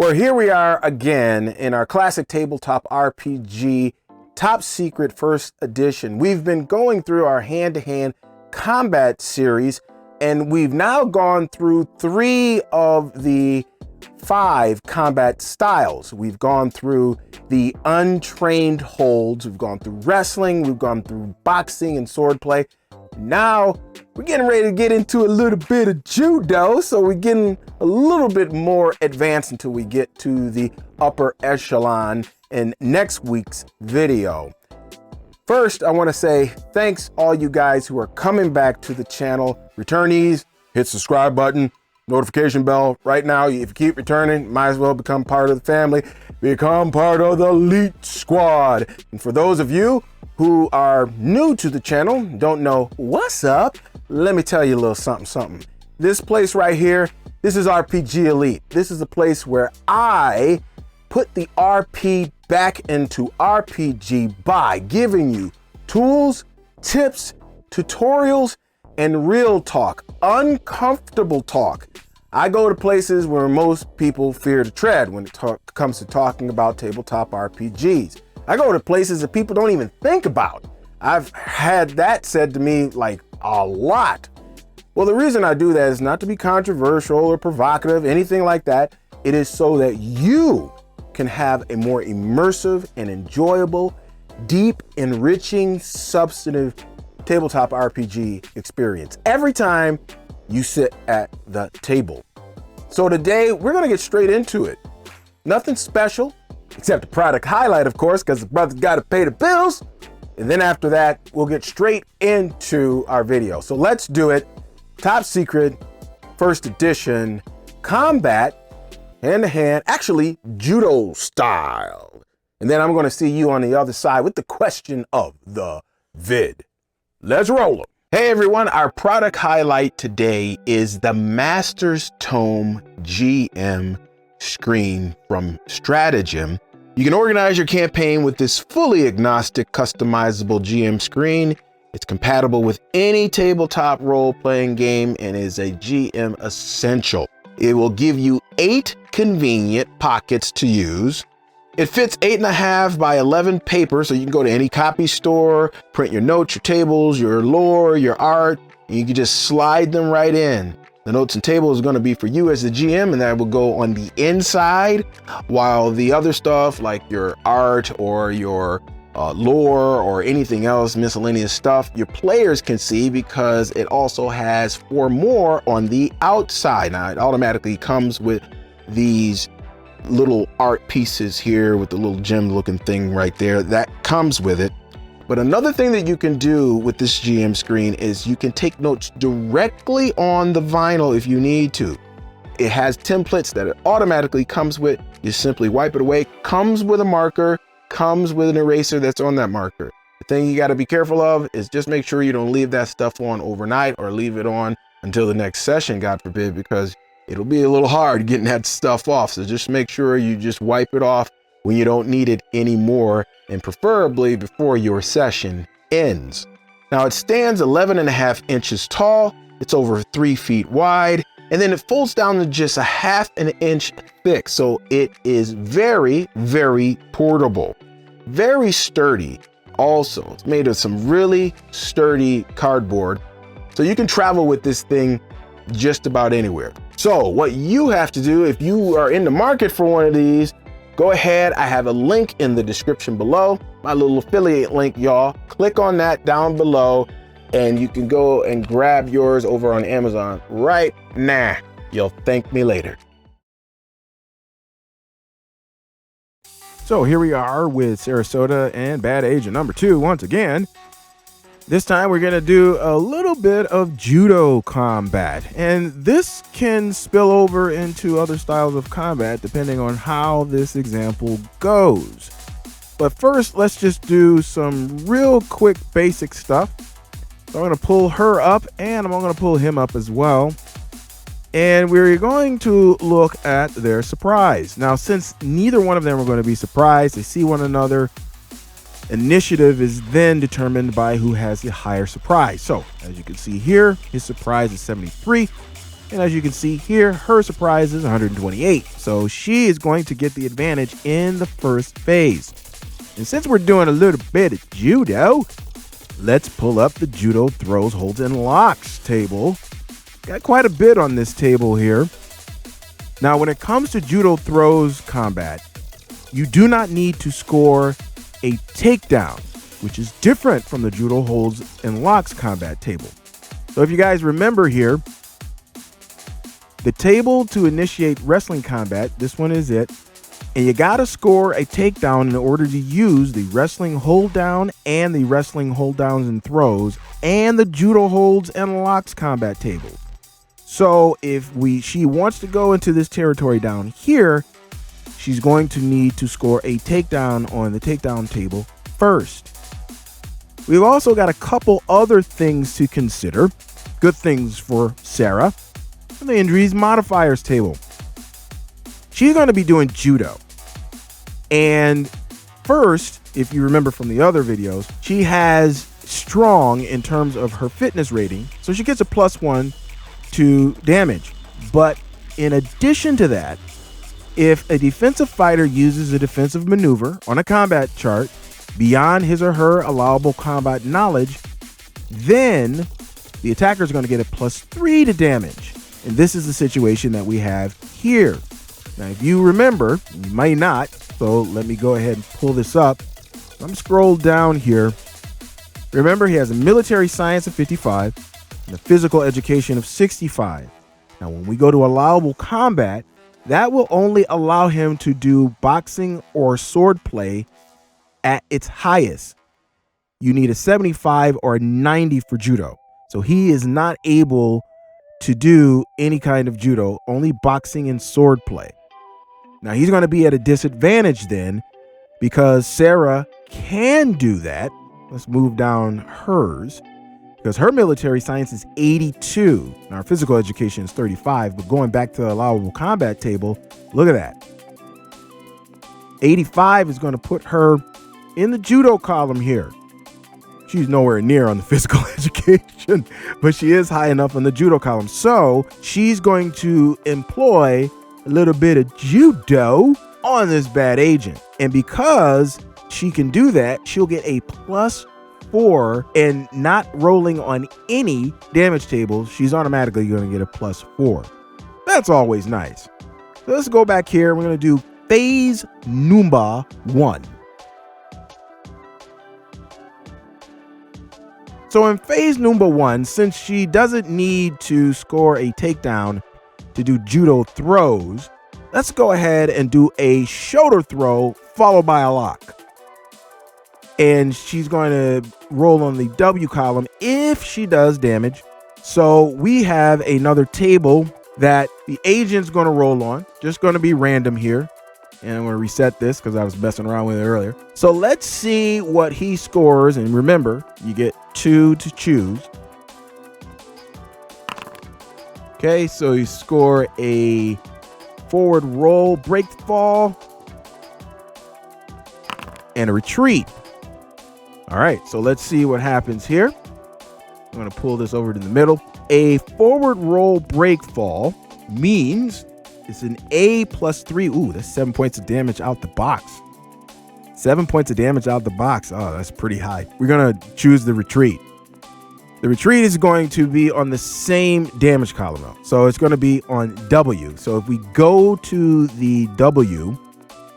Well, here we are again in our classic tabletop RPG, Top Secret First Edition. We've been going through our hand-to-hand combat series, and we've now gone through 3 of the 5 combat styles. We've gone through the untrained holds, we've gone through wrestling, we've gone through boxing and swordplay. Now we're getting ready to get into a little bit of judo, so we're getting a little bit more advanced until we get to the upper echelon in next week's video. First, I want to say thanks all you guys who are coming back to the channel. Returnees, hit subscribe button, notification bell. Right now, if you keep returning, might as well become part of the family. Become part of the LEET Squad. And for those of you who are new to the channel, don't know what's up, let me tell you a little something. This place right here, this is RPG Elite. This is a place where I put the RP back into RPG by giving you tools, tips, tutorials, and real talk, uncomfortable talk. I go to places where most people fear to tread when it comes to talking about tabletop RPGs. I go to places that people don't even think about. I've had that said to me like a lot. Well, the reason I do that is not to be controversial or provocative, anything like that. It is so that you can have a more immersive and enjoyable, deep, enriching, substantive tabletop RPG experience every time you sit at the table. So today we're gonna get straight into it. Nothing special, except the product highlight, of course, because the brother's gotta pay the bills. And then after that, we'll get straight into our video. So let's do it. Top Secret, First Edition, Combat, hand-to-hand, actually judo style. And then I'm gonna see you on the other side with the question of the vid. Let's roll them. Hey everyone, our product highlight today is the Master's Tome GM screen from Stratagem. You can organize your campaign with this fully agnostic, customizable GM screen. It's compatible with any tabletop role-playing game and is a GM essential. It will give you 8 convenient pockets to use. It fits 8.5 by 11 paper, so you can go to any copy store, print your notes, your tables, your lore, your art, and you can just slide them right in. The notes and tables is going to be for you as the GM, and that will go on the inside, while the other stuff like your art or your lore or anything else, miscellaneous stuff, your players can see because it also has 4 more on the outside. Now, it automatically comes with these little art pieces here with the little gem looking thing right there that comes with it. But another thing that you can do with this GM screen is you can take notes directly on the vinyl if you need to. It has templates that it automatically comes with. You simply wipe it away. Comes with a marker, comes with an eraser that's on that marker. The thing you got to be careful of is just make sure you don't leave that stuff on overnight or leave it on until the next session, God forbid, because it'll be a little hard getting that stuff off. So just make sure you just wipe it off when you don't need it anymore, and preferably before your session ends. Now it stands 11.5 inches tall. It's over 3 feet wide, and then it folds down to just 1/2 inch thick. So it is very, very portable, very sturdy. Also, it's made of some really sturdy cardboard. So you can travel with this thing just about anywhere. So what you have to do if you are in the market for one of these, go ahead. I have a link in the description below, my little affiliate link, y'all. Click on that down below and you can go and grab yours over on Amazon right now. You'll thank me later. So here we are with Sarasota and Bad Agent number 2 once again. This time we're gonna do a little bit of judo combat, and this can spill over into other styles of combat depending on how this example goes. But first, let's just do some real quick basic stuff. So I'm gonna pull her up and I'm gonna pull him up as well. And we're going to look at their surprise. Now, since neither one of them are going to be surprised, they see one another. Initiative is then determined by who has the higher surprise. So as you can see here, his surprise is 73. And as you can see here, her surprise is 128. So she is going to get the advantage in the first phase. And since we're doing a little bit of judo, let's pull up the judo throws, holds, and locks table. Got quite a bit on this table here. Now, when it comes to judo throws combat, you do not need to score a takedown, which is different from the judo holds and locks combat table. So if you guys remember here, the table to initiate wrestling combat, this one is it, and you got to score a takedown in order to use the wrestling hold down and the wrestling hold downs and throws and the judo holds and locks combat table. So if she wants to go into this territory down here, she's going to need to score a takedown on the takedown table first. We've also got a couple other things to consider. Good things for Sarah. The injuries modifiers table. She's going to be doing judo. And first, if you remember from the other videos, she has strong in terms of her fitness rating. So she gets a +1 to damage. But in addition to that, if a defensive fighter uses a defensive maneuver on a combat chart beyond his or her allowable combat knowledge, then the attacker is going to get a +3 to damage. And this is the situation that we have here. Now, if you remember, you might not, so let me go ahead and pull this up. I'm scrolled down here. Remember, he has a military science of 55 and a physical education of 65. Now, when we go to allowable combat, that will only allow him to do boxing or sword play at its highest. You need a 75 or a 90 for judo. So he is not able to do any kind of judo, only boxing and sword play. Now he's going to be at a disadvantage then because Sarah can do that. Let's move down hers because her military science is 82 and our physical education is 35. But going back to the allowable combat table, look at that. 85 is going to put her in the judo column here. She's nowhere near on the physical education, but she is high enough on the judo column. So she's going to employ a little bit of judo on this bad agent. And because she can do that, she'll get a +4 and not rolling on any damage table. She's automatically going to get a +4. That's always nice. So let's go back here. We're going to do phase number 1. So in phase number 1, since she doesn't need to score a takedown to do judo throws, let's go ahead and do a shoulder throw followed by a lock. And she's going to roll on the W column if she does damage. So we have another table that the agent's going to roll on, just going to be random here. And I'm going to reset this because I was messing around with it earlier. So let's see what he scores. And remember, you get 2 to choose. Okay, so you score a forward roll, break fall, and a retreat. All right, so let's see what happens here. I'm going to pull this over to the middle. A forward roll break fall means it's an A +3. Ooh, that's 7 points of damage out the box. 7 points of damage out the box. Oh, that's pretty high. We're going to choose the retreat. The retreat is going to be on the same damage column though. So it's going to be on W. So if we go to the W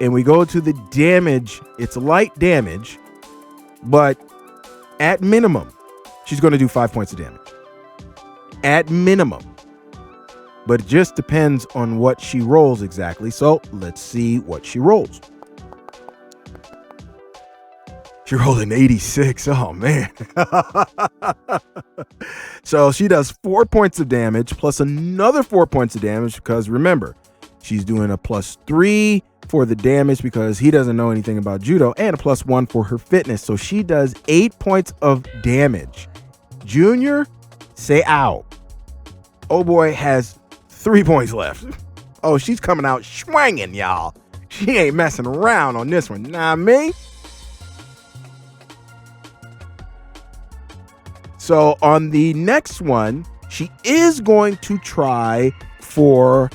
and we go to the damage, it's light damage, but at minimum, she's going to do 5 points of damage. At minimum. But it just depends on what she rolls exactly. So let's see what she rolls. She rolled an 86. Oh, man. So she does 4 points of damage plus another 4 points of damage because remember, she's doing a +3 for the damage because he doesn't know anything about judo and a +1 for her fitness. So she does 8 points of damage. Junior, say ow. Oh boy has 3 points left. Oh, she's coming out swinging, y'all. She ain't messing around on this one. Nah, me. So on the next one, she is going to try for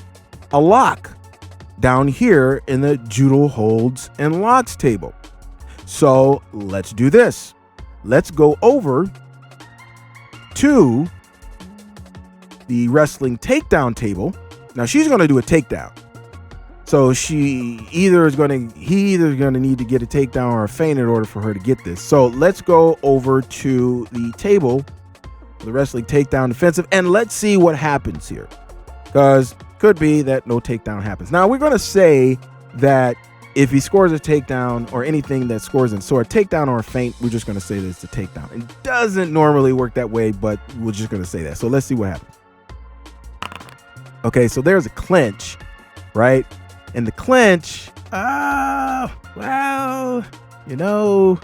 a lock down here in the Judo holds and locks table. So let's do this. Let's go over to the wrestling takedown table. Now she's going to do a takedown. So he either is going to need to get a takedown or a feint in order for her to get this. So let's go over to the table, the wrestling takedown defensive, and let's see what happens here. Because could be that no takedown happens. Now we're going to say that if he scores a takedown or anything that scores in, so a takedown or a feint, we're just going to say that it's a takedown. It doesn't normally work that way, but we're just going to say that. So let's see what happens. Okay, so there's a clinch, right? And the clinch, well, you know,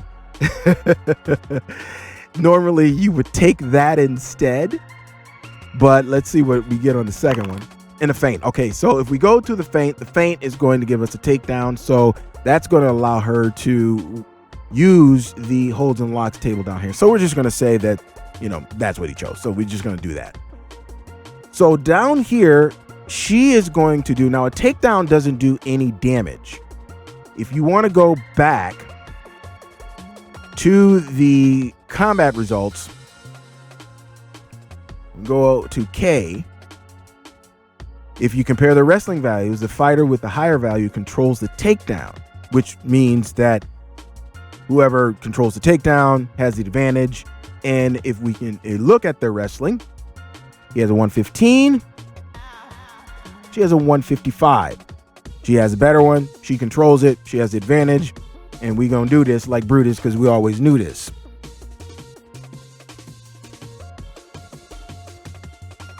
normally you would take that instead, but let's see what we get on the second one. And a feint. Okay, so if we go to the feint is going to give us a takedown. So that's going to allow her to use the holds and locks table down here. So we're just going to say that, you know, that's what he chose. So we're just going to do that. So down here, she is going to do, now a takedown doesn't do any damage. If you want to go back to the combat results, go to K. If you compare the wrestling values, the fighter with the higher value controls the takedown, which means that whoever controls the takedown has the advantage. And if we can look at their wrestling, he has a 115. She has a 155. She has a better one. She controls it. She has the advantage. And we gonna do this like Brutus because we always knew this.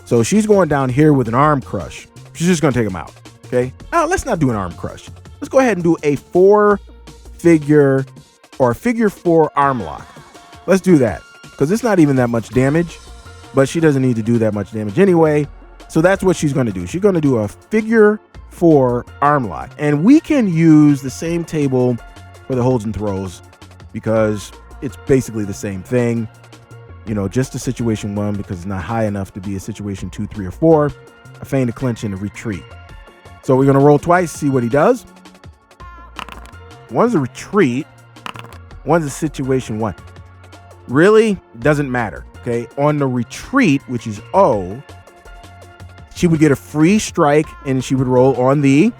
So she's going down here with an arm crush. She's just gonna take him out. Okay. Now let's not do an arm crush. Let's go ahead and do a figure four arm lock. Let's do that because it's not even that much damage, but she doesn't need to do that much damage anyway. So that's what she's going to do. She's going to do a figure four arm lock. And we can use the same table for the holds and throws because it's basically the same thing. You know, just a situation 1 because it's not high enough to be a situation 2, 3, or 4. A feint, a clinch, and a retreat. So we're going to roll twice, see what he does. One's a retreat. One's a situation 1. Really doesn't matter. Okay. On the retreat, which is O, she would get a free strike and she would roll on the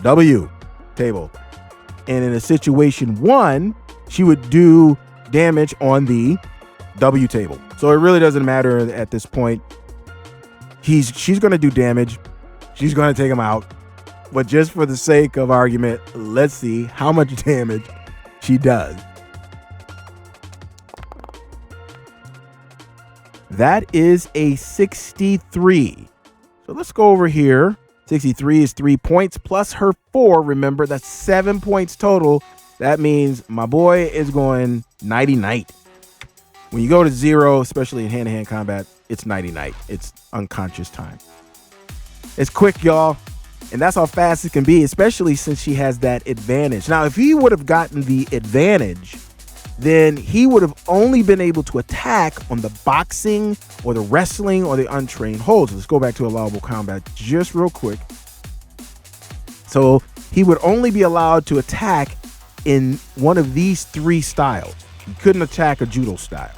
W table. And in a situation 1, she would do damage on the W table. So it really doesn't matter at this point. She's going to do damage. She's going to take him out. But just for the sake of argument, let's see how much damage she does. That is a 63. So let's go over here. 63 is 3 points plus her 4. Remember, that's 7 points total. That means my boy is going nighty-night. When you go to 0, especially in hand-to-hand combat, it's nighty-night. It's unconscious time. It's quick, y'all. And that's how fast it can be, especially since she has that advantage. Now, if he would have gotten the advantage, then he would have only been able to attack on the boxing or the wrestling or the untrained holds. Let's go back to allowable combat just real quick. So he would only be allowed to attack in one of these 3 styles. He couldn't attack a judo style.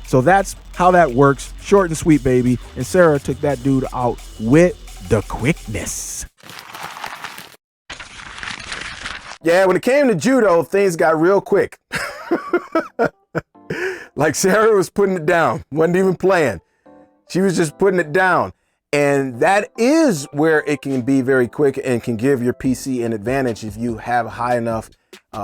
So that's how that works. Short and sweet, baby. And Sarah took that dude out with the quickness. Yeah, when it came to judo, things got real quick. Like Sarah was putting it down, wasn't even playing. She was just putting it down. And that is where it can be very quick and can give your PC an advantage if you have a high enough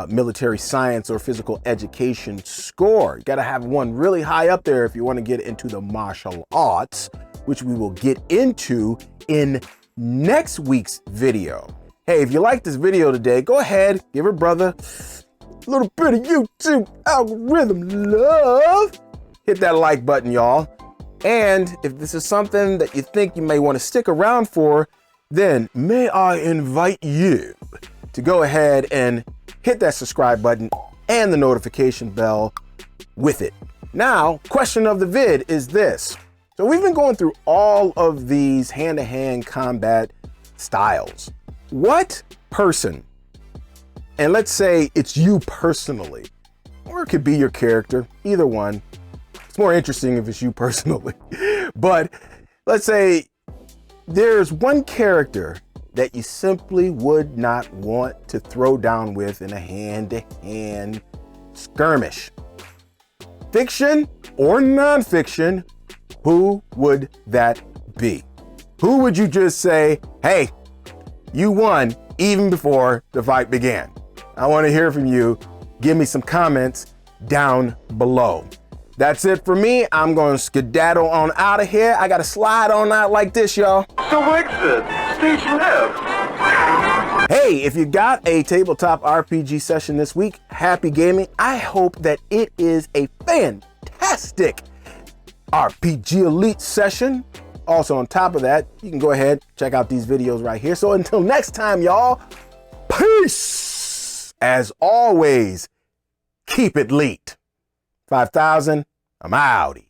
military science or physical education score. You got to have one really high up there if you want to get into the martial arts, which we will get into in next week's video. Hey, if you like this video today, go ahead, give her brother a little bit of YouTube algorithm love. Hit that like button, y'all. And if this is something that you think you may want to stick around for, then may I invite you to go ahead and hit that subscribe button and the notification bell with it. Now, question of the vid is this. So we've been going through all of these hand-to-hand combat styles. What person, and let's say it's you personally, or it could be your character, either one. It's more interesting if it's you personally. But let's say there's one character that you simply would not want to throw down with in a hand-to-hand skirmish. Fiction or nonfiction, who would that be? Who would you just say, hey, you won even before the fight began? I want to hear from you. Give me some comments down below. That's it for me. I'm going to skedaddle on out of here. I got to slide on out like this, y'all. So exit, stage left. Hey, if you got a tabletop RPG session this week, happy gaming. I hope that it is a fantastic RPG Elite session. Also, on top of that, you can go ahead, check out these videos right here. So until next time, y'all, peace. As always, keep it LEET. 5,000, I'm outie.